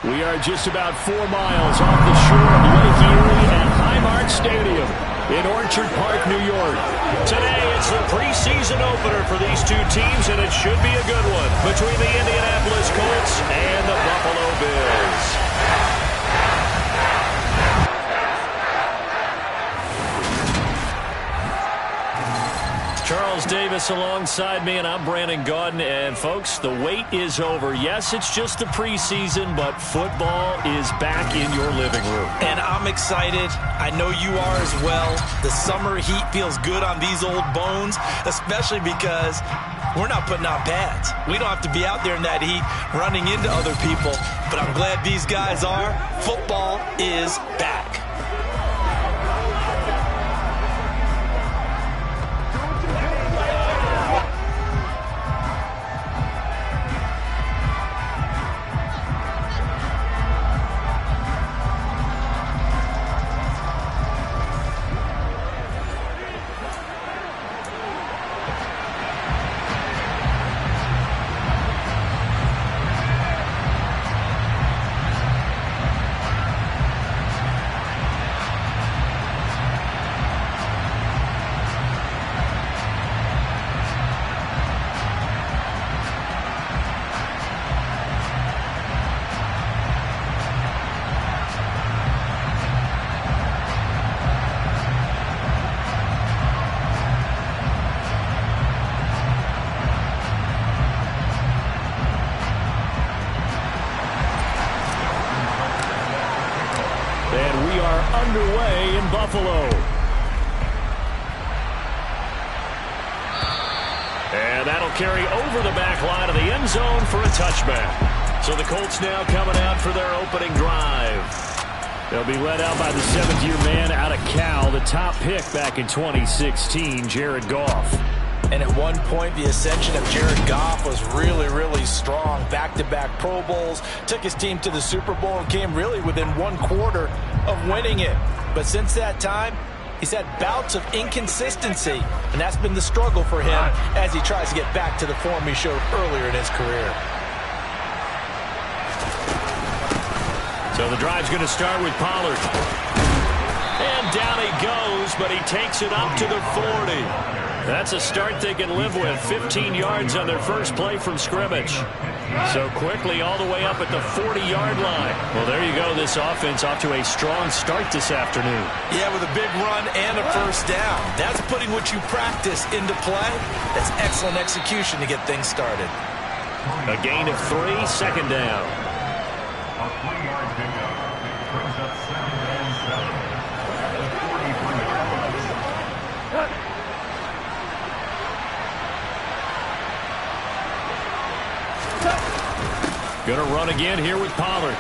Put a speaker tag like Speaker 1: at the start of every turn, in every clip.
Speaker 1: We are just about 4 miles off the shore of Lake Erie at Highmark Stadium in Orchard Park, New York.
Speaker 2: Today, it's the preseason opener for these two teams, and it should be a good one between the Indianapolis Colts and the Buffalo Bills. Charles Davis alongside me, and I'm Brandon Gaudin. And, folks, the wait is over. Yes, it's just the preseason, but football is back in your living room.
Speaker 3: And I'm excited. I know you are as well. The summer heat feels good on these old bones, especially because we're not putting on pads. We don't have to be out there in that heat running into other people. But I'm glad these guys are. Football is back.
Speaker 1: And we are underway in Buffalo. And that'll carry over the back line of the end zone for a touchback. So the Colts now coming out for their opening drive. They'll be led out by the 7th-year man out of Cal, the top pick back in 2016, Jared Goff.
Speaker 3: And at one point, the ascension of Jared Goff was really, really strong. Back-to-back Pro Bowls, took his team to the Super Bowl and came really within 1/4 of winning it. But since that time, he's had bouts of inconsistency, and that's been the struggle for him as he tries to get back to the form he showed earlier in his career.
Speaker 1: So the drive's going to start with Pollard. And down he goes, but he takes it up to the 40. That's a start they can live with. 15 yards on their first play from scrimmage. So quickly all the way up at the 40-yard line. Well, there you go. This offense off to a strong start this afternoon.
Speaker 3: Yeah, with a big run and a first down. That's putting what you practice into play. That's excellent execution to get things started.
Speaker 1: A gain of 3, second down.
Speaker 4: A 3-yard pickup brings up 2nd and 7 at the 43-yard line.
Speaker 1: Going to run again here with Pollard.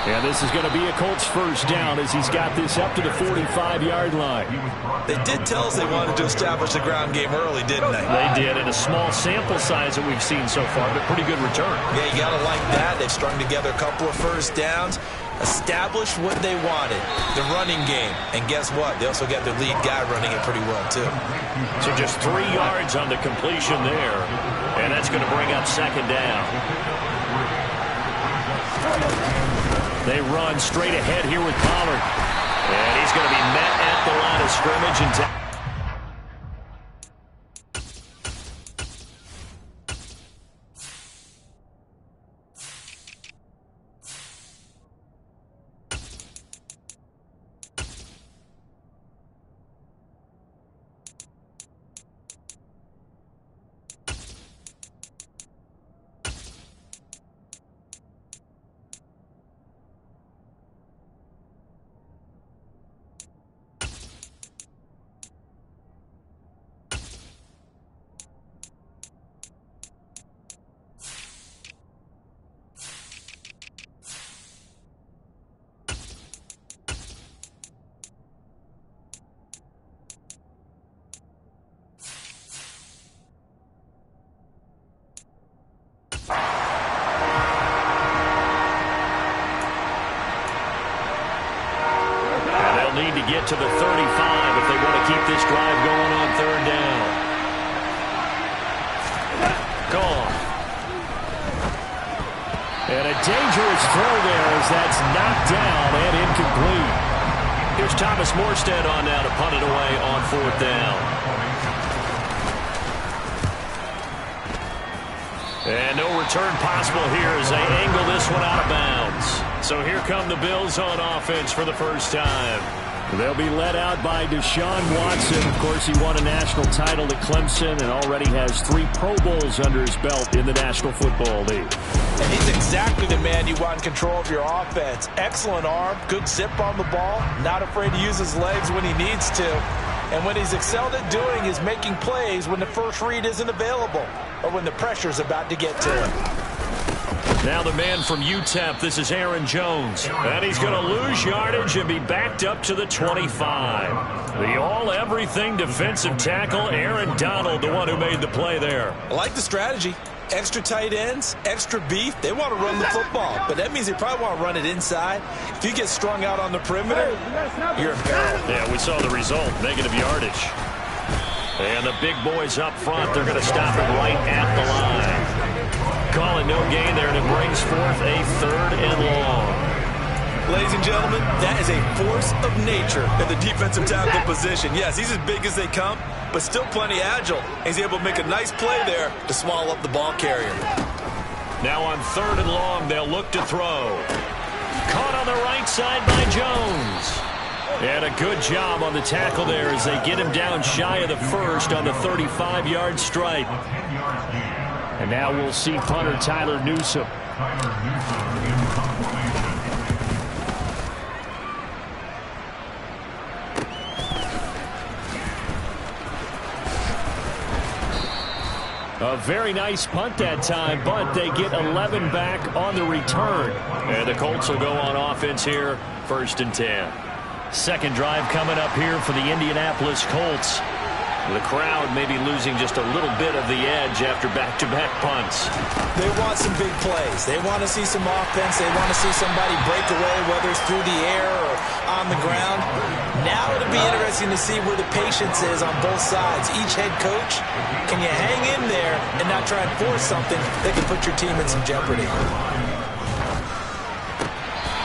Speaker 1: And this is going to be a Colts first down as he's got this up to the 45-yard line.
Speaker 3: They did tell us they wanted to establish the ground game early, didn't they?
Speaker 1: They did, in a small sample size that we've seen so far, but pretty good return.
Speaker 3: Yeah, you got to like that. They've strung together a couple of first downs, established what they wanted, the running game. And guess what? They also got their lead guy running it pretty well, too.
Speaker 1: So just 3 yards on the completion there. And that's going to bring up second down. They run straight ahead here with Pollard. And he's going to be met at the line of scrimmage and need to get to the 35 if they want to keep this drive going on third down. Gone.
Speaker 2: And a dangerous throw there as that's knocked down and incomplete.
Speaker 1: Here's Thomas Morstead on now to punt it away on 4th down. And no return possible here as they angle this one out of bounds. So here come the Bills on offense for the first time.
Speaker 2: They'll be led out by Deshaun Watson. Of course, he won a national title at Clemson and already has 3 Pro Bowls under his belt in the National Football League.
Speaker 3: And he's exactly the man you want in control of your offense. Excellent arm, good zip on the ball, not afraid to use his legs when he needs to. And what he's excelled at doing is making plays when the first read isn't available or when the pressure's about to get to him.
Speaker 1: Now the man from UTEP, this is Aaron Jones. And he's going to lose yardage and be backed up to the 25. The all-everything defensive tackle, Aaron Donald, the one who made the play there.
Speaker 3: I like the strategy. Extra tight ends, extra beef. They want to run the football, but that means they probably want to run it inside. If you get strung out on the perimeter, you're in peril.
Speaker 1: Yeah, we saw the result, negative yardage. And the big boys up front, they're going to stop it right at the line. Calling no gain there, and it brings forth a 3rd and long.
Speaker 3: Ladies and gentlemen, that is a force of nature at the defensive tackle position. Yes, he's as big as they come, but still plenty agile. He's able to make a nice play there to swallow up the ball carrier.
Speaker 1: Now on 3rd and long, they'll look to throw. Caught on the right side by Jones. And a good job on the tackle there as they get him down shy of the first on the 35-yard stripe.
Speaker 2: And now we'll see punter Tyler Newsome. A very nice punt that time, but they get 11 back on the return.
Speaker 1: And the Colts will go on offense here, 1st and 10.
Speaker 2: Second drive coming up here for the Indianapolis Colts.
Speaker 1: The crowd may be losing just a little bit of the edge after back-to-back punts.
Speaker 3: They want some big plays. They want to see some offense. They want to see somebody break away, whether it's through the air or on the ground. Now it'll be interesting to see where the patience is on both sides. Each head coach, can you hang in there and not try and force something that can put your team in some jeopardy?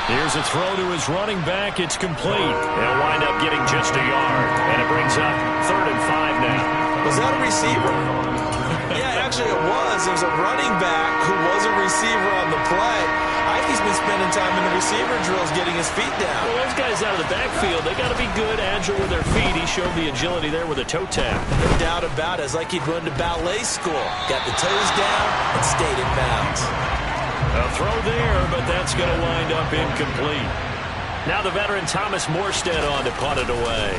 Speaker 2: Here's a throw to his running back. It's complete. They'll wind up getting just a yard. And it brings up 3rd and 5 now.
Speaker 3: Was that a receiver? Yeah, actually it was. It was a running back who was a receiver on the play. Ivey's been spending time in the receiver drills getting his feet down.
Speaker 1: Well, those guys out of the backfield, they got to be good, agile with their feet. He showed the agility there with a toe tap.
Speaker 3: No doubt about it. It's like he'd run to ballet school. Got the toes down and stayed in bounds.
Speaker 1: A throw there, but that's going to wind up incomplete. Now the veteran Thomas Morstead on to punt it away.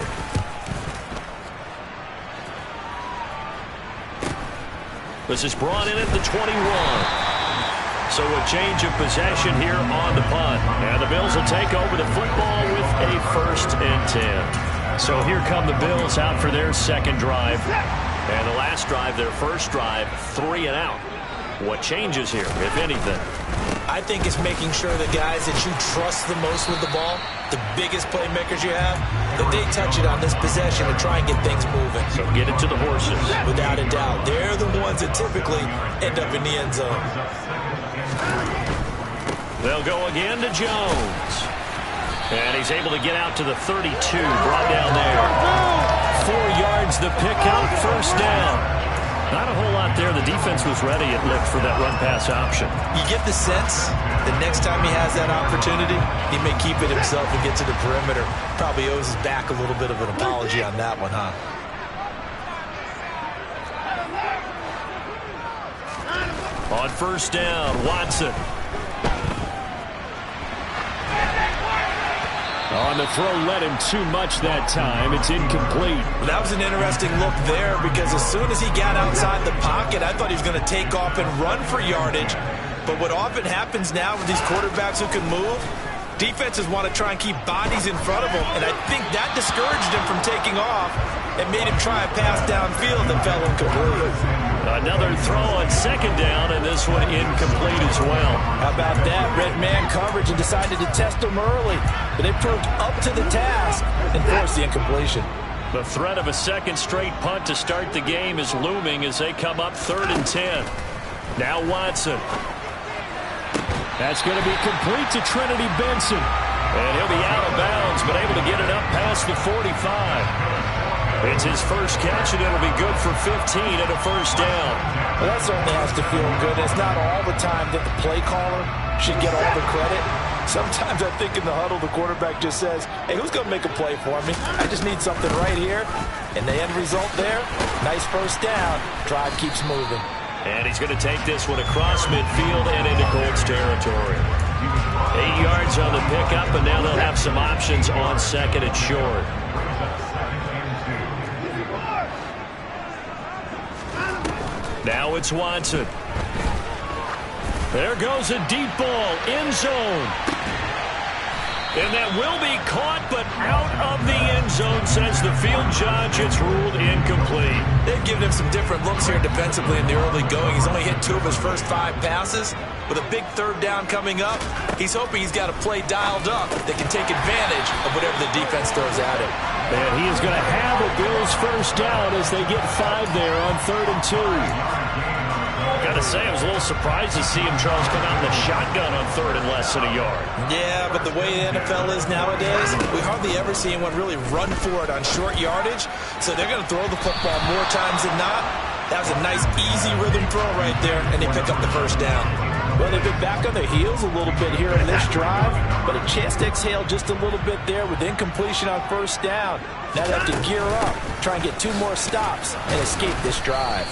Speaker 1: This is brought in at the 21. So a change of possession here on the punt. And the Bills will take over the football with a 1st and 10. So here come the Bills out for their second drive. And the last drive, their first drive, 3 and out. What changes here, if anything?
Speaker 3: I think it's making sure the guys that you trust the most with the ball, the biggest playmakers you have, that they touch it on this possession and try and get things moving.
Speaker 1: So get it to the horses.
Speaker 3: Without a doubt. They're the ones that typically end up in the end zone.
Speaker 2: They'll go again to Jones. And he's able to get out to the 32, brought down there. 4 yards the pickup, 1st down. Not a whole lot there. The defense was ready, it looked, for that run-pass option.
Speaker 3: You get the sense the next time he has that opportunity, he may keep it himself and get to the perimeter. Probably owes his back a little bit of an apology on that one, huh?
Speaker 2: On 1st down, Watson. On the throw, led him too much that time. It's incomplete.
Speaker 3: Well, that was an interesting look there because as soon as he got outside the pocket, I thought he was going to take off and run for yardage. But what often happens now with these quarterbacks who can move, defenses want to try and keep bodies in front of them, and I think that discouraged him from taking off and made him try a pass downfield that fell incomplete.
Speaker 2: Another throw on 2nd down, and this one incomplete as well.
Speaker 3: How about that? Red man coverage and decided to test him early, but they proved up to the task and forced the incompletion.
Speaker 2: The threat of a 2nd straight punt to start the game is looming as they come up 3rd and 10. Now Watson. That's going to be complete to Trinity Benson.
Speaker 1: And he'll be out of bounds, but able to get it up past the 45. It's his first catch, and it'll be good for 15 and a first down.
Speaker 3: Well, that certainly has to feel good. It's not all the time that the play caller should get all the credit. Sometimes I think in the huddle, the quarterback just says, hey, who's going to make a play for me? I just need something right here. And the end result there, nice first down. Drive keeps moving.
Speaker 1: And he's going to take this one across midfield and into Coltz territory. 8 yards on the pickup, and now they'll have some options on second and short. Now it's Watson. There goes a deep ball, end zone. And that will be caught, but out of the end zone, says the field judge. It's ruled incomplete.
Speaker 3: They've given him some different looks here defensively in the early going. He's only hit 2 of his first 5 passes. With a big third down coming up, he's hoping he's got a play dialed up that can take advantage of whatever the defense throws at him.
Speaker 2: And he is going to have a Bills first down as they get 5 there on 3rd and 2.
Speaker 1: Gotta say, I was a little surprised to see him, Charles, come out in the shotgun on 3rd and less than a yard.
Speaker 3: Yeah, but the way the NFL is nowadays, we hardly ever see anyone really run for it on short yardage. So they're going to throw the football more times than not. That was a nice, easy rhythm throw right there, and they pick up the first down. Well, they've been back on their heels a little bit here in this drive, but a chance to exhale just a little bit there with incompletion on first down. Now they have to gear up, try and get 2 more stops, and escape this drive.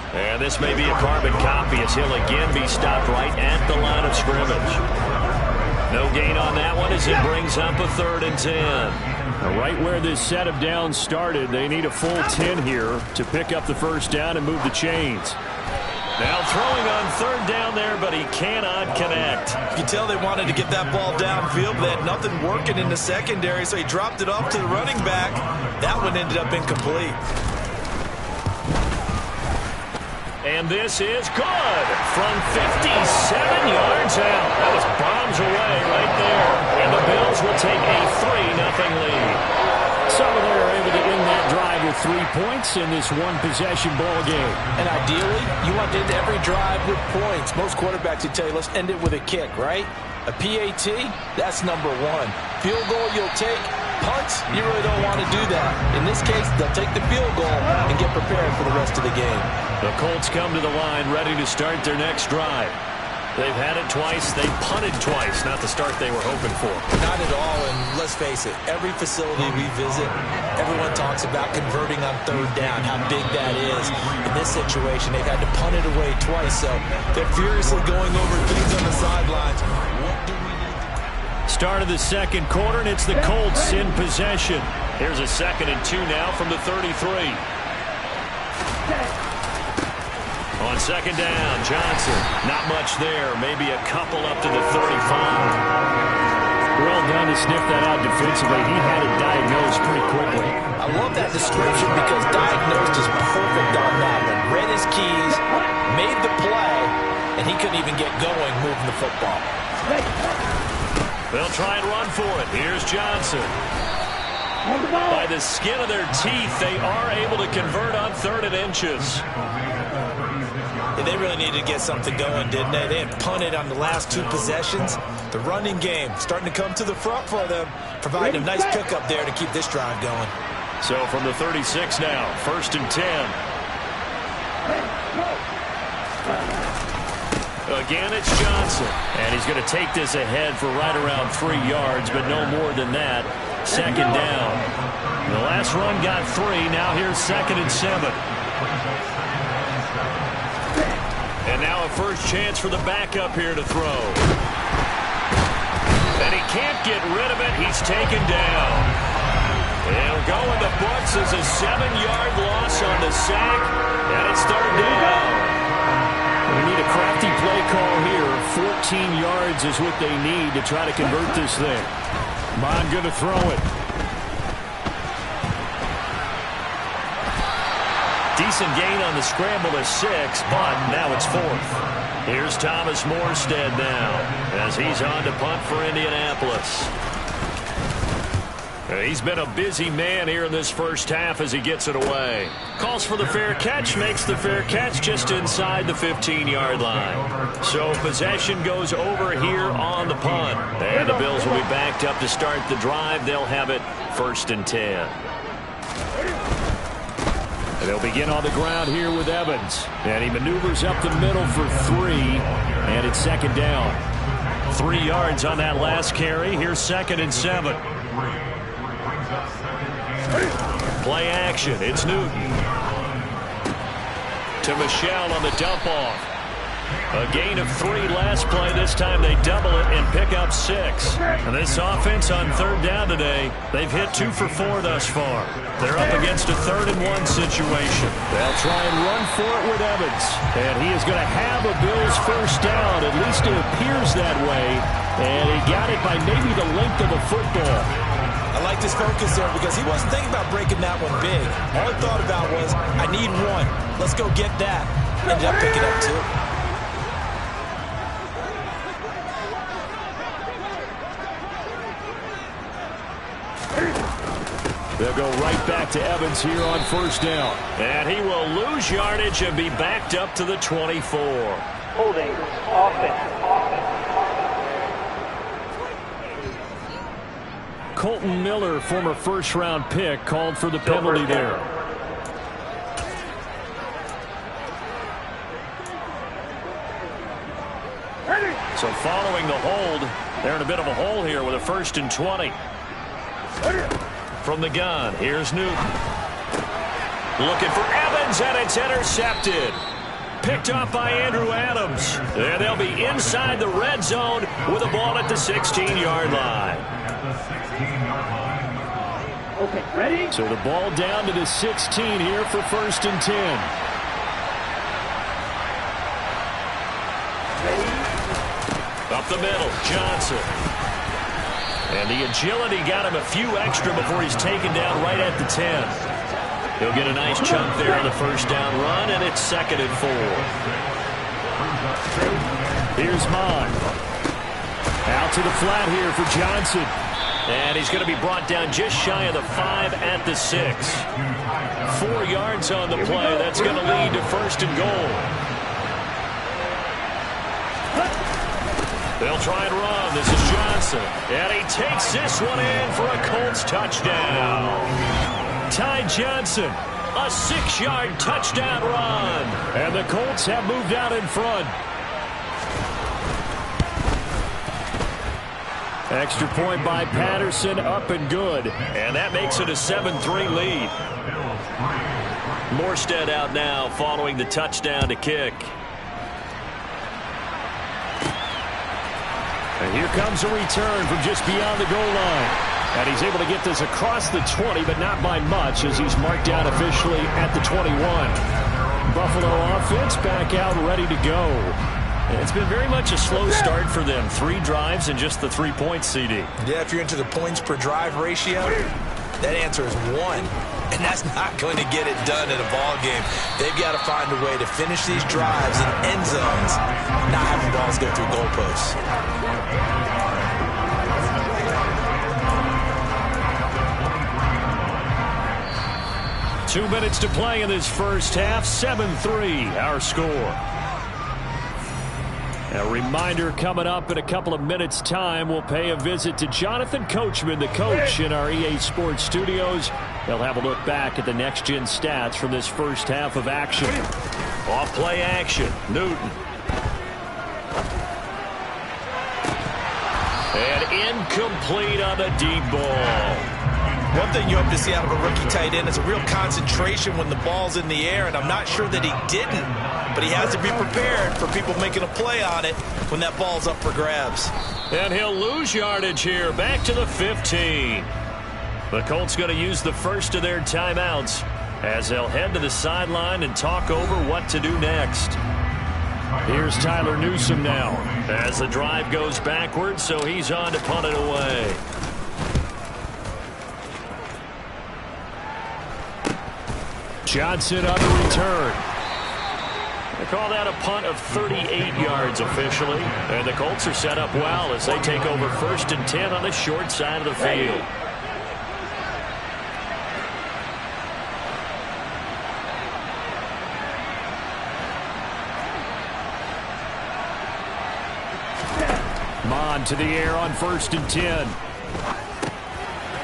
Speaker 1: And this may be a carbon copy as he'll again be stopped right at the line of scrimmage. No gain on that one as it brings up a 3rd and 10.
Speaker 2: Now, right where this set of downs started, they need a full 10 here to pick up the first down and move the chains.
Speaker 1: Now throwing on 3rd down there, but he cannot connect.
Speaker 3: You can tell they wanted to get that ball downfield, but they had nothing working in the secondary, so he dropped it off to the running back. That one ended up incomplete.
Speaker 1: And this is good from 57 yards out. That was bombs away right there. And the Bills will take a 3-0 lead.
Speaker 2: So they're able to end that drive with 3 points in this one-possession ball game.
Speaker 3: And ideally, you want to end every drive with points. Most quarterbacks would tell you, let's end it with a kick, right? A PAT, that's number 1. Field goal you'll take. Punts, you really don't want to do that. In this case, they'll take the field goal and get prepared for the rest of the game.
Speaker 1: The Colts come to the line ready to start their next drive. They've had it twice. They've punted twice. Not the start they were hoping for.
Speaker 3: Not at all, and let's face it, every facility we visit, everyone talks about converting on 3rd down, how big that is. In this situation, they've had to punt it away twice, so they're furiously going over things on the sidelines. What do we need?
Speaker 2: Start of the second quarter, and it's the Colts in possession.
Speaker 1: Here's a 2nd and 2 now from the 33. On 2nd down, Johnson. Not much there. Maybe a couple up to the 35.
Speaker 2: Well done to sniff that out defensively. He had it diagnosed pretty quickly.
Speaker 3: I love that description because diagnosed is perfect on that one. Read his keys, made the play, and he couldn't even get going moving the football.
Speaker 1: They'll try and run for it. Here's Johnson. By the skin of their teeth, they are able to convert on 3rd and inches.
Speaker 3: They really needed to get something going, didn't they? They had punted on the last 2 possessions. The running game starting to come to the front for them, providing a nice pickup there to keep this drive going.
Speaker 1: So from the 36 now, 1st and 10. Again, it's Johnson.
Speaker 2: And he's going to take this ahead for right around 3 yards, but no more than that. 2nd down. The last run got 3. Now here's 2nd and 7.
Speaker 1: And now a first chance for the backup here to throw. And he can't get rid of it. He's taken down. And we're going to books as a 7-yard loss on the sack. And it's 3rd down.
Speaker 2: We need a crafty play call here. 14 yards is what they need to try to convert this thing. Bond going to throw it.
Speaker 1: Decent gain on the scramble to 6, but now it's 4th. Here's Thomas Morstead now as he's on to punt for Indianapolis. He's been a busy man here in this first half as he gets it away. Calls for the fair catch, makes the fair catch just inside the 15-yard line. So possession goes over here on the punt. And the Bills will be backed up to start the drive. They'll have it 1st and 10. And they'll begin on the ground here with Evans. And he maneuvers up the middle for 3. And it's 2nd down. 3 yards on that last carry. Here's 2nd and 7. Play action. It's Newton. To Michel on the dump off. A gain of 3 last play. This time they double it and pick up 6. And this offense on 3rd down today, they've hit 2 for 4 thus far. They're up against a 3rd and 1 situation. They'll try and run for it with Evans. And he is going to have a Bills 1st down. At least it appears that way. And he got it by maybe the length of a football.
Speaker 3: I like this focus there because he wasn't thinking about breaking that one big. All he thought about was, I need 1. Let's go get that. Ended up picking up 2.
Speaker 1: They'll go right back to Evans here on 1st down. And he will lose yardage and be backed up to the 24.
Speaker 5: Holding offense.
Speaker 1: Colton Miller, former 1st-round pick, called for the penalty there. So following the hold, they're in a bit of a hole here with a 1st and 20. From the gun, here's Newton. Looking for Evans, and it's intercepted. Picked off by Andrew Adams. And they'll be inside the red zone with the ball at the 16-yard line.
Speaker 5: Okay, ready?
Speaker 1: So the ball down to the 16 here for 1st and 10. Up the middle, Johnson. And the agility got him a few extra before he's taken down right at the 10. He'll get a nice chunk there on the 1st down run, and it's 2nd and 4. Here's Mond. Out to the flat here for Johnson. And he's going to be brought down just shy of the 5 at the 6. 4 yards on the play. That's going to lead to 1st and goal. They'll try and run. This is Johnson. And he takes this one in for a Coltz touchdown. Ty Johnson, a 6-yard touchdown run. And the Colts have moved out in front. Extra point by Patterson, up and good. And that makes it a 7-3 lead. Morstead out now following the touchdown to kick. And here comes a return from just beyond the goal line. And he's able to get this across the 20, but not by much as he's marked down officially at the 21. Buffalo offense back out ready to go. And it's been very much a slow start for them. 3 drives and just the 3 points, CD.
Speaker 3: Yeah, if you're into the points per drive ratio, that answer is 1. And that's not going to get it done in a ball game. They've got to find a way to finish these drives in end zones, not having balls go through goalposts.
Speaker 1: 2 minutes to play in this first half. 7-3, our score. A reminder coming up in a couple of minutes' time. We'll pay a visit to Jonathan Coachman, the coach, in our EA Sports studios. They'll have a look back at the next-gen stats from this first half of action. Off play action, Newton. And incomplete on the deep ball.
Speaker 3: One thing you hope to see out of a rookie tight end is a real concentration when the ball's in the air, and I'm not sure that he didn't, but he has to be prepared for people making a play on it when that ball's up for grabs.
Speaker 1: And he'll lose yardage here, back to the 15. The Colts going to use the first of their timeouts as they'll head to the sideline and talk over what to do next. Here's Tyler Newsome now as the drive goes backwards, so he's on to punt it away. Johnson on the return. They call that a punt of 38 yards officially. And the Colts are set up well as they take over 1st and 10 on the short side of the field.
Speaker 2: Mon to the air on 1st and 10.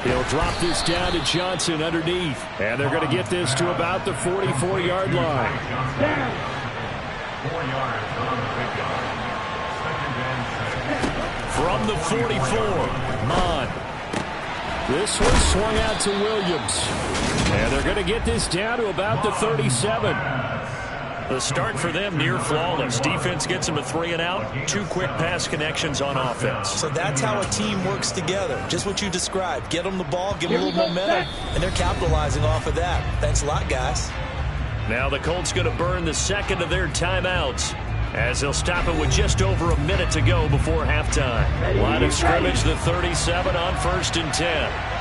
Speaker 2: He'll drop this down to Johnson underneath. And they're going to get this to about the 44-yard line.
Speaker 4: 4 yards on the pickup. 2nd and 6.
Speaker 2: From the 44, Mon. This one swung out to Williams. And they're going to get this down to about the 37.
Speaker 1: The start for them near flawless. Defense gets them a 3 and out. 2 quick pass connections on offense.
Speaker 3: So that's how a team works together. Just what you described. Get them the ball, give them a little momentum, and they're capitalizing off of that. Thanks a lot, guys.
Speaker 1: Now the Colts going to burn the second of their timeouts as they'll stop it with just over a minute to go before halftime. Line of scrimmage, the 37 on 1st and 10.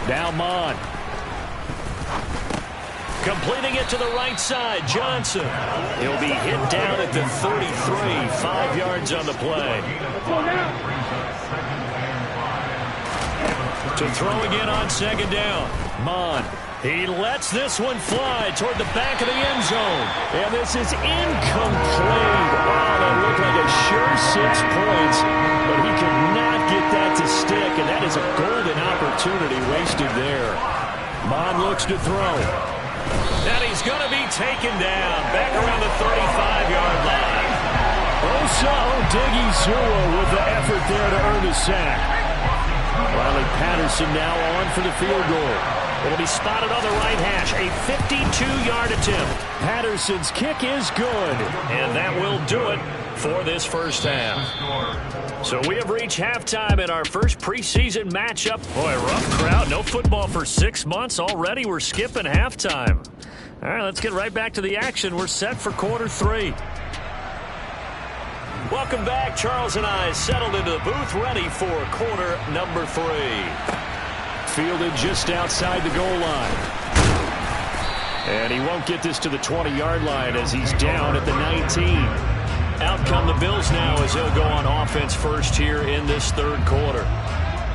Speaker 2: Now Mon.
Speaker 1: Completing it to the right side, Johnson. He'll be hit down at the 33, 5 yards on the play. To throw again on 2nd down. Mon. He lets this one fly toward the back of the end zone. And this is incomplete. Oh, that looked like a sure 6 points. But he could not get that to stick. And that is a golden opportunity wasted there. Mon looks to throw. And he's going to be taken down. Back around the 35-yard line.
Speaker 2: Osa Odighizuwa with the effort there to earn the sack. Riley Patterson now on for the field goal.
Speaker 1: It'll be spotted on the right hash. A 52-yard attempt.
Speaker 2: Patterson's kick is good.
Speaker 1: And that will do it for this first half. So we have reached halftime in our first preseason matchup. Boy, rough crowd. No football for 6 months. Already we're skipping halftime. All right, let's get right back to the action. We're set for quarter 3. Welcome back. Charles and I settled into the booth ready for quarter number 3.
Speaker 2: Fielded just outside the goal line. And he won't get this to the 20-yard line as he's down at the 19.
Speaker 1: Out come the Bills now as they'll go on offense first here in this 3rd quarter.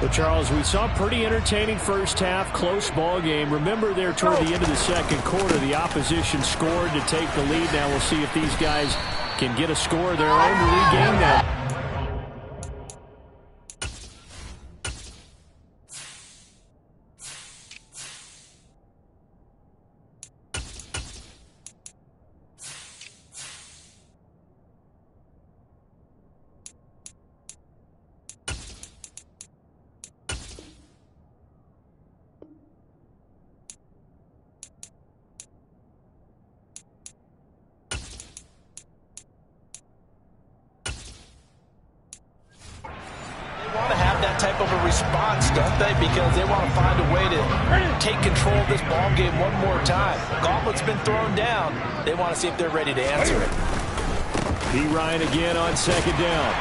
Speaker 2: Well, Charles, we saw a pretty entertaining first half, close ball game. Remember there toward the end of the 2nd quarter, the opposition scored to take the lead. Now we'll see if these guys can get a score of their own to regain that.
Speaker 3: Type of a response, don't they? Because they want to find a way to take control of this ball game one more time. Gauntlet's been thrown down. They want to see if they're ready to answer it.
Speaker 2: P. Ryan again on 2nd down.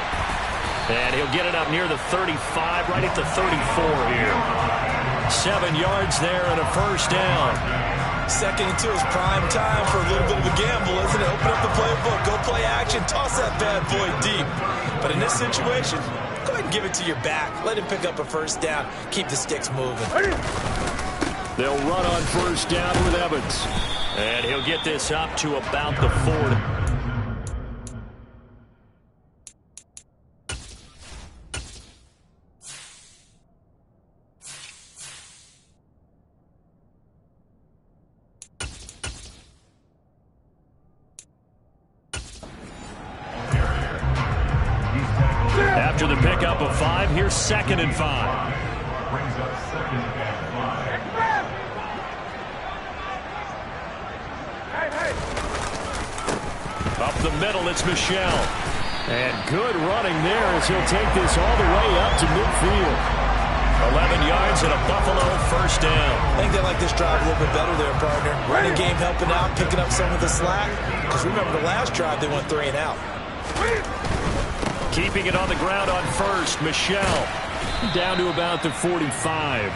Speaker 1: And he'll get it up near the 35, right at the 34 here. 7 yards there and a first down.
Speaker 3: 2nd and 2 is prime time for a little bit of a gamble, isn't it? Open up the playbook, go play action, toss that bad boy deep. But in this situation, go ahead and give it to your back. Let him pick up a first down. Keep the sticks moving.
Speaker 2: They'll run on 1st down with Evans.
Speaker 1: And he'll get this up to about the 40. After the pickup of 5, here's 2nd and 5.
Speaker 4: Brings up 2nd and 5.
Speaker 1: Up the middle, it's Michelle.
Speaker 2: And good running there as he'll take this all the way up to midfield.
Speaker 1: 11 yards and a Buffalo first down.
Speaker 3: I think they like this drive a little bit better there, partner. Running game helping out, picking up some of the slack. Because remember the last drive, they went 3 and out.
Speaker 1: Keeping it on the ground on 1st, Michelle.
Speaker 2: Down to about the 45.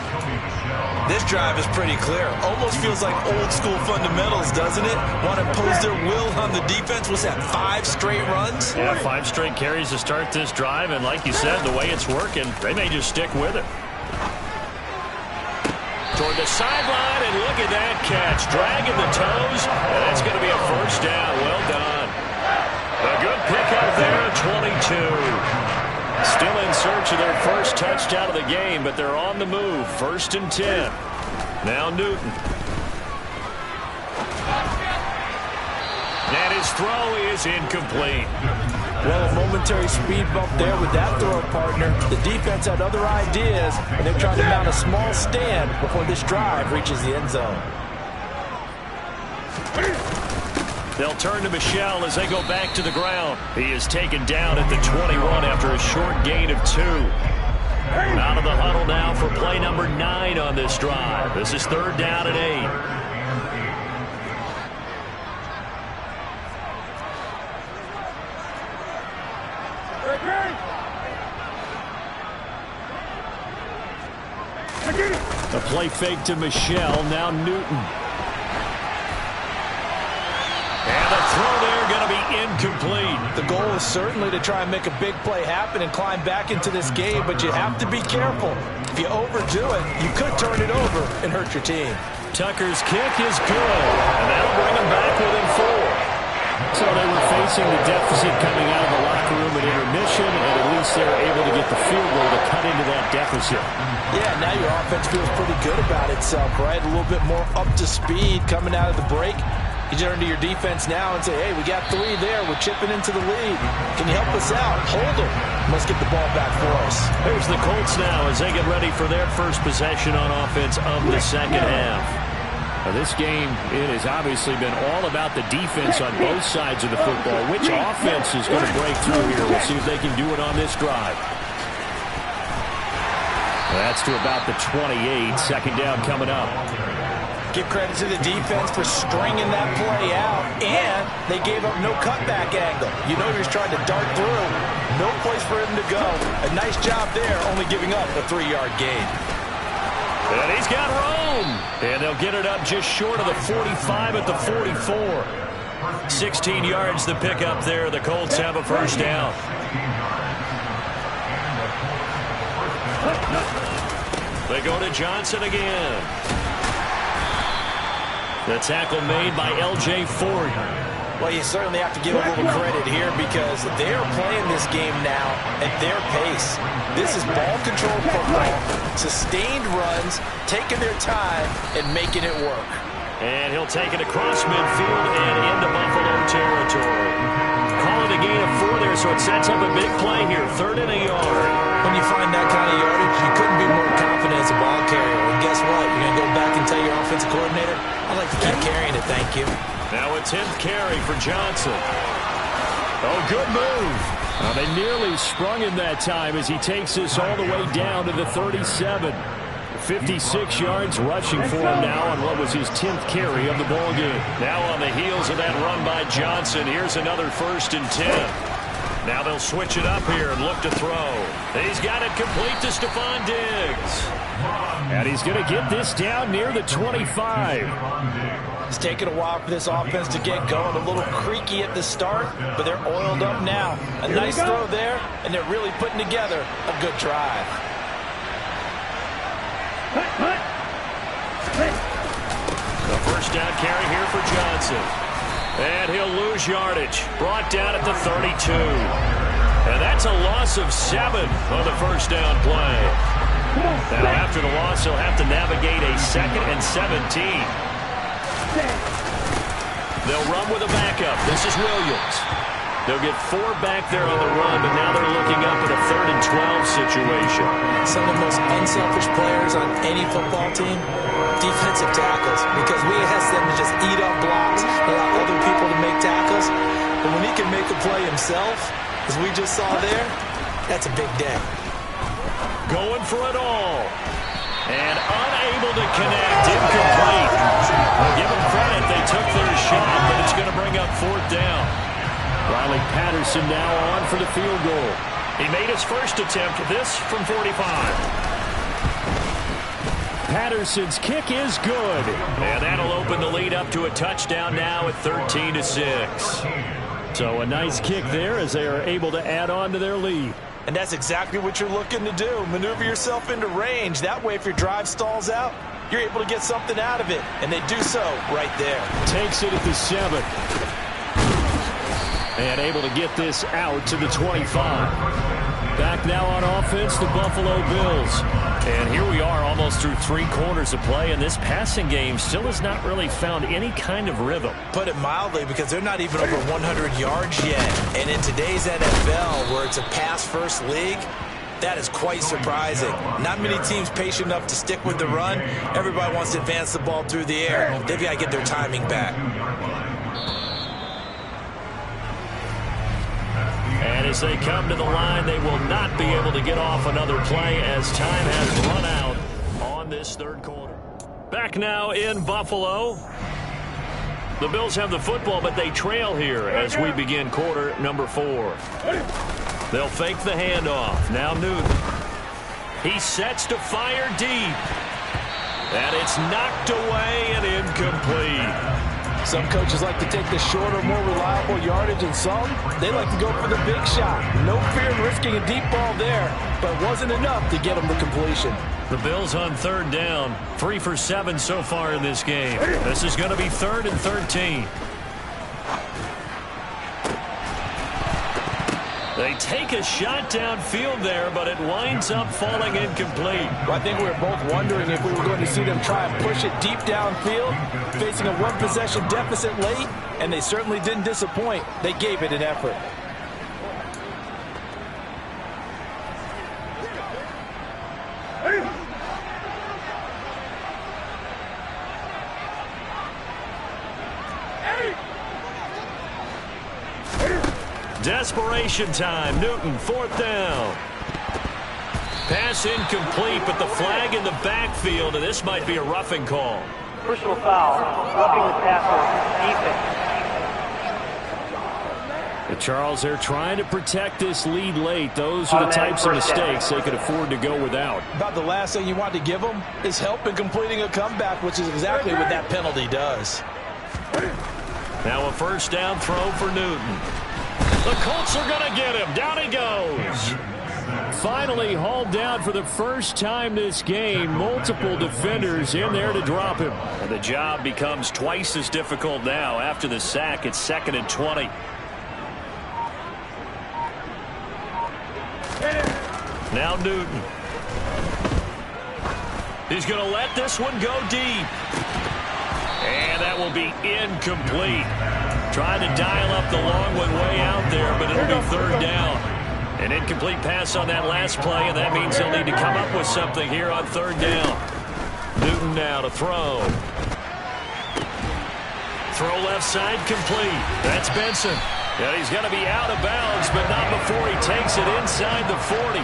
Speaker 3: This drive is pretty clear. Almost feels like old school fundamentals, doesn't it? Want to impose their will on the defense. What's that, 5 straight runs?
Speaker 1: Yeah, 5 straight carries to start this drive. And like you said, the way it's working, they may just stick with it. Toward the sideline, and look at that catch. Dragging the toes first out of the game, but they're on the move. 1st and 10. Now Newton. And his throw is incomplete.
Speaker 3: Well, a momentary speed bump there with that throw, partner. The defense had other ideas, and they're trying to mount a small stand before this drive reaches the end zone.
Speaker 1: They'll turn to Michel as they go back to the ground. He is taken down at the 21 after a short gain of 2. Out of the huddle now for play number 9 on this drive. This is 3rd down and 8. A play fake to Michel. Now Newton. And the throw there going to be incomplete.
Speaker 3: The goal is certainly to try and make a big play happen and climb back into this game, but you have to be careful. If you overdo it, you could turn it over and hurt your team.
Speaker 1: Tucker's kick is good, and that'll bring them back within 4. So they were facing the deficit coming out of the locker room at intermission, and at least they were able to get the field goal to cut into that deficit.
Speaker 3: Yeah, now your offense feels pretty good about itself, right? A little bit more up to speed coming out of the break. You turn to your defense now and say, hey, we got 3 there. We're chipping into the lead. Can you help us out? Hold them. Let's get the ball back for us.
Speaker 1: Here's the Colts now as they get ready for their first possession on offense of the second half. Now, this game, it has obviously been all about the defense on both sides of the football. Which offense is going to break through here? We'll see if they can do it on this drive. That's to about the 28. 2nd down coming up.
Speaker 3: Give credit to the defense for stringing that play out, and they gave up no cutback angle. You know he was trying to dart through. No place for him to go. A nice job there, only giving up a 3-yard gain.
Speaker 1: And he's got room. And they'll get it up just short of the 45 at the 44. 16 yards to pick up there. The Colts have a first down. They go to Johnson again. The tackle made by L.J. Ford.
Speaker 3: Well, you certainly have to give a little credit here because they're playing this game now at their pace. This is ball control football, sustained runs, taking their time, and making it work.
Speaker 1: And he'll take it across midfield and into Buffalo territory. Call it a gain of 4 there, so it sets up a big play here. 3rd and a yard.
Speaker 3: When you find that kind of yardage, you couldn't be more confident as a ball carrier. And guess what? You're going to go back and tell your offensive coordinator, I'd like to keep carrying it, thank you.
Speaker 1: Now a 10th carry for Johnson. Oh, good move. Now they nearly sprung him that time as he takes this all the way down to the 37. 56 yards rushing for him now on what was his 10th carry of the ball game. Now on the heels of that run by Johnson, here's another 1st and 10. Now they'll switch it up here and look to throw. He's got it complete to Stephon Diggs. And he's going to get this down near the 25.
Speaker 3: It's taken a while for this offense to get going. A little creaky at the start, but they're oiled up now. A nice throw there, and they're really putting together a good drive.
Speaker 1: The first down carry here for Johnson. And he'll lose yardage. Brought down at the 32. And that's a loss of 7 on the first down play. Now after the loss, he'll have to navigate a 2nd and 17. They'll run with a backup. This is Williams. They'll get 4 back there on the run, but now they're looking up at a 3rd and 12 situation.
Speaker 3: Some of the most unselfish players on any football team, defensive tackles, because we ask them to just eat up blocks, allow other people to make tackles. But when he can make a play himself, as we just saw there, that's a big day.
Speaker 1: Going for it all. And unable to connect. Incomplete. Well, give them credit. They took their shot, but it's going to bring up 4th down. Riley Patterson now on for the field goal. He made his first attempt, this from 45. Patterson's kick is good. And that'll open the lead up to a touchdown now at 13-6. So a nice kick there as they are able to add on to their lead.
Speaker 3: And that's exactly what you're looking to do. Maneuver yourself into range. That way, if your drive stalls out, you're able to get something out of it. And they do so right there.
Speaker 1: Takes it at the 7. And able to get this out to the 25.
Speaker 2: Back now on offense, the Buffalo Bills. And here we are almost through 3 quarters of play, and this passing game still has not really found any kind of rhythm.
Speaker 3: Put it mildly, because they're not even over 100 yards yet. And in today's NFL, where it's a pass-first league, that is quite surprising. Not many teams patient enough to stick with the run. Everybody wants to advance the ball through the air. They've got to get their timing back.
Speaker 2: And as they come to the line, they will not be able to get off another play as time has run out on this 3rd quarter. Back now in Buffalo. The Bills have the football, but they trail here as we begin quarter number 4. They'll fake the handoff. Now Newton. He sets to fire deep. And it's knocked away and incomplete.
Speaker 3: Some coaches like to take the shorter, more reliable yardage, and some, they like to go for the big shot. No fear in risking a deep ball there, but it wasn't enough to get them the completion.
Speaker 2: The Bills on 3rd down, 3 for 7 so far in this game. This is going to be 3rd and 13. They take a shot downfield there, but it winds up falling incomplete.
Speaker 3: Well, I think we were both wondering if we were going to see them try and push it deep downfield, facing a 1-possession deficit late, and they certainly didn't disappoint. They gave it an effort.
Speaker 2: Desperation time. Newton, 4th down. Pass incomplete, but the flag in the backfield, and this might be a roughing call.
Speaker 5: Personal foul. Roughing the passer. Defense.
Speaker 2: Charles, they're trying to protect this lead late. Those are the types of mistakes they could afford to go without.
Speaker 3: About the last thing you want to give them is help in completing a comeback, which is exactly what that penalty does.
Speaker 2: Now a 1st down throw for Newton. The Colts are going to get him. Down he goes. Finally hauled down for the first time this game. Multiple defenders in there to drop him. And the job becomes twice as difficult now. After the sack, it's 2nd and 20. Now Newton. He's going to let this one go deep. And that will be incomplete. Trying to dial up the long one way out there, but it'll be 3rd down. An incomplete pass on that last play, and that means they'll need to come up with something here on 3rd down. Newton now to throw. Throw left side complete. That's Benson. And he's going to be out of bounds, but not before he takes it inside the 40.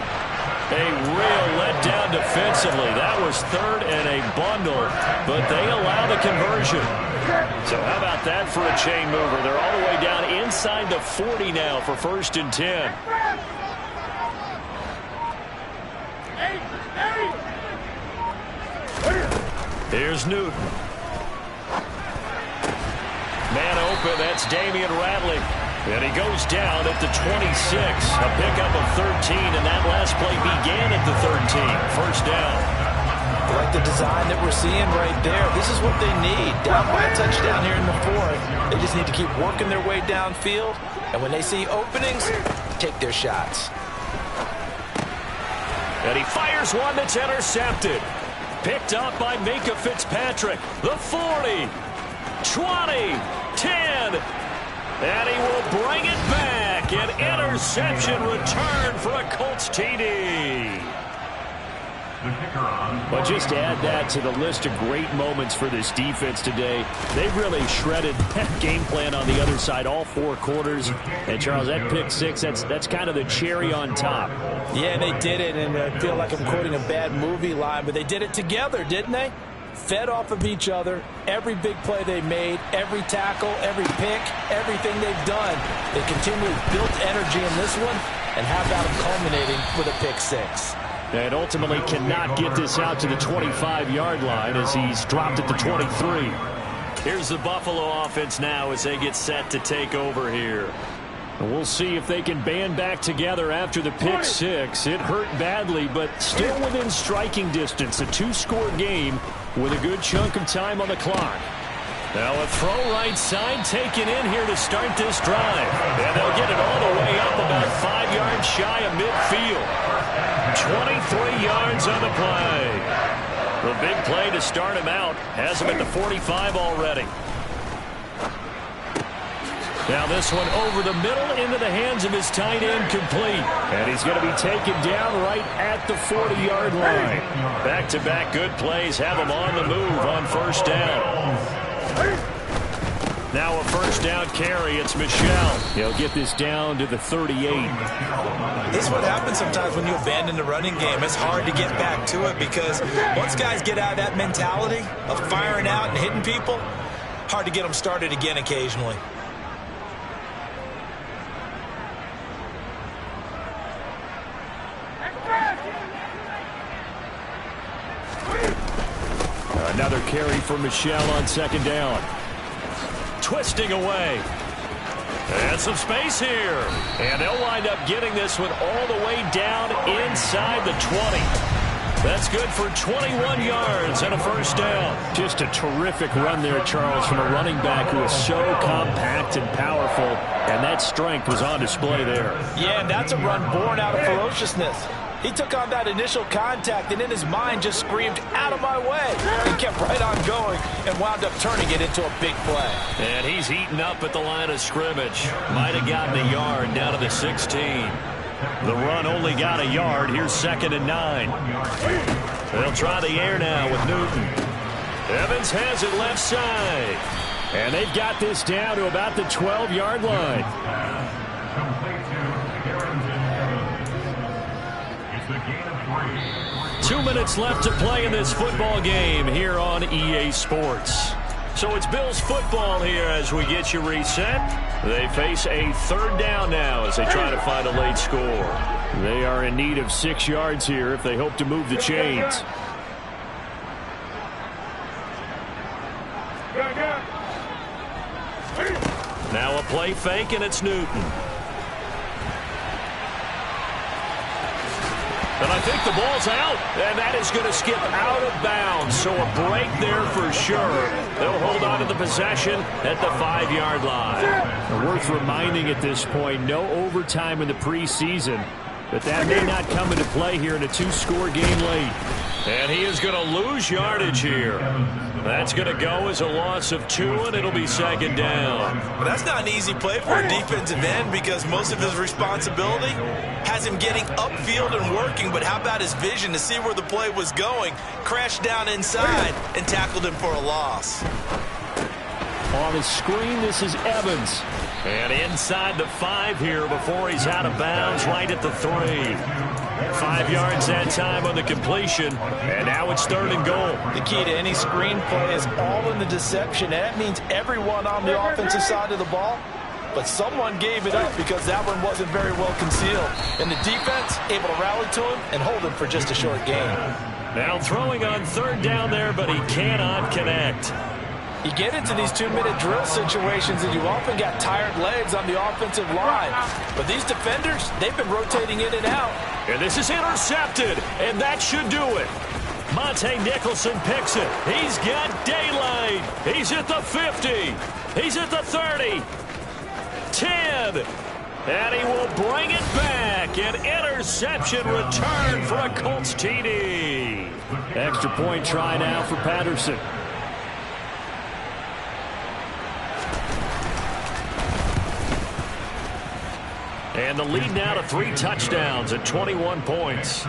Speaker 2: A real letdown defensively. That was 3rd and a bundle, but they allow the conversion. So how about that for a chain mover? They're all the way down inside the 40 now for 1st and 10. Here's Newton. Man open, that's Damian Ratley. And he goes down at the 26. A pickup of 13, and that last play began at the 13. 1st down.
Speaker 3: I like the design that we're seeing right there. This is what they need. Down by a touchdown here in the 4th. They just need to keep working their way downfield. And when they see openings, take their shots.
Speaker 2: And he fires one that's intercepted. Picked up by Minka Fitzpatrick. The 40, 20, 10. And he will bring it back. An interception return for a Colts TD. But just add that to the list of great moments for this defense today. They've really shredded that game plan on the other side all 4 quarters. And, Charles, that pick 6, that's kind of the cherry on top.
Speaker 3: Yeah, they did it, and I feel like I'm quoting a bad movie line, but they did it together, didn't they? Fed off of each other, every big play they made, every tackle, every pick, everything they've done. They continually built energy in this one, and how about them culminating with a pick 6?
Speaker 2: And ultimately cannot get this out to the 25-yard line as he's dropped at the 23. Here's the Buffalo offense now as they get set to take over here. And we'll see if they can band back together after the pick 6. It hurt badly, but still within striking distance. A 2-score game with a good chunk of time on the clock.
Speaker 1: Now a throw right side taken in here to start this drive. And they'll get it all the way up about 5 yards shy of midfield. 23 yards on the play. The big play to start him out has him at the 45 already. Now this one over the middle into the hands of his tight end, complete. And he's going to be taken down right at the 40-yard line. Back-to-back good plays have him on the move on first down. Now a first down carry. It's Michel. He'll get this down to the 38.
Speaker 3: This is what happens sometimes when you abandon the running game. It's hard to get back to it because once guys get out of that mentality of firing out and hitting people, hard to get them started again occasionally.
Speaker 1: Another carry for Michel on second down. Twisting away. And some space here. And they'll wind up getting this one all the way down inside the 20. That's good for 21 yards and a first down. Just a terrific run there, Charles, from a running back who is so compact and powerful. And that strength was on display there.
Speaker 3: Yeah, and that's a run born out of ferociousness. He took on that initial contact and in his mind just screamed, "Out of my way!" and kept right on going and wound up turning it into a big play.
Speaker 1: And he's eaten up at the line of scrimmage. Might have gotten a yard down to the 16. The run only got a yard. Here's 2nd and 9. They'll try the air now with Newton. Evans has it left side. And they've got this down to about the 12-yard line. 2 minutes left to play in this football game here on EA Sports. So it's Bills football here as we get you reset. They face a third down now as they try to find a late score. They are in need of 6 yards here if they hope to move the chains. Now a play fake, and it's Newton. And I think the ball's out, and that is going to skip out of bounds. So a break there for sure. They'll hold on to the possession at the 5-yard line. Worth reminding at this point, no overtime in the preseason, but that may not come into play here in a 2-score game late. And he is going to lose yardage here. That's going to go as a loss of 2, and it'll be 2nd down.
Speaker 3: Well, that's not an easy play for a defensive end because most of his responsibility has him getting upfield and working, but how about his vision to see where the play was going, crashed down inside, and tackled him for a loss.
Speaker 1: On the screen, this is Evans. And inside the 5 here before he's out of bounds right at the 3. 5 yards that time on the completion, and now it's 3rd and goal.
Speaker 3: The key to any screen play is all in the deception, and that means everyone on the offensive side of the ball, but someone gave it up because that one wasn't very well concealed. And the defense able to rally to him and hold him for just a short gain.
Speaker 1: Now throwing on 3rd down there, but he cannot connect.
Speaker 3: You get into these 2-minute drill situations and you often got tired legs on the offensive line. But these defenders, they've been rotating in and out.
Speaker 1: And this is intercepted, and that should do it. Monte Nicholson picks it. He's got daylight. He's at the 50. He's at the 30. 10. And he will bring it back. An interception return for a Coltz TD. Extra point try now for Patterson. And the lead now to 3 touchdowns at 21 points.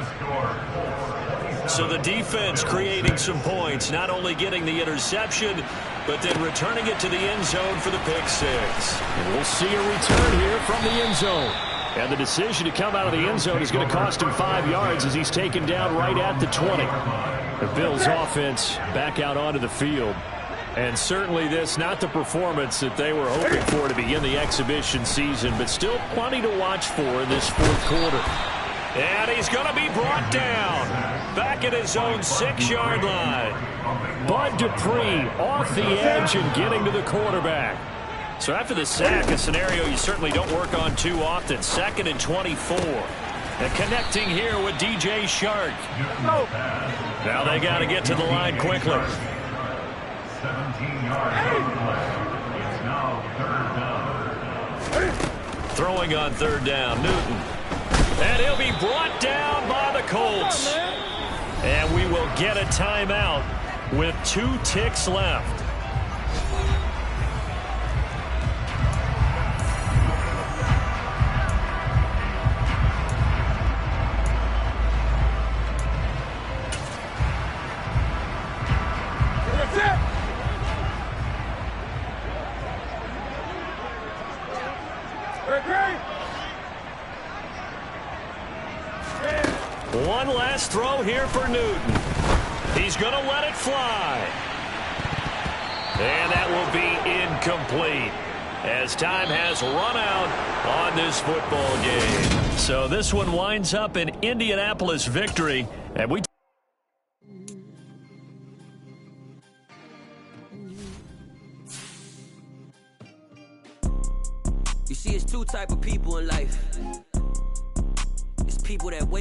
Speaker 1: So the defense creating some points, not only getting the interception, but then returning it to the end zone for the pick 6. And we'll see a return here from the end zone. And the decision to come out of the end zone is going to cost him 5 yards as he's taken down right at the 20. The Bills offense back out onto the field. And certainly this, not the performance that they were hoping for to begin the exhibition season, but still plenty to watch for in this 4th quarter. And he's going to be brought down. Back at his own 6-yard line. Bud Dupree off the edge and getting to the quarterback. So after the sack, a scenario you certainly don't work on too often. 2nd and 24. And connecting here with DJ Shark. Now they got to get to the line quickly.
Speaker 4: 17 yards on the play. It's now 3rd down.
Speaker 1: Throwing on 3rd down, Newton. And he'll be brought down by the Colts. And we will get a timeout with 2 ticks left. One last throw here for Newton. He's going to let it fly. And that will be incomplete as time has run out on this football game. So this one winds up an Indianapolis victory. And we
Speaker 6: You see, it's 2 type of people in life. It's people that wake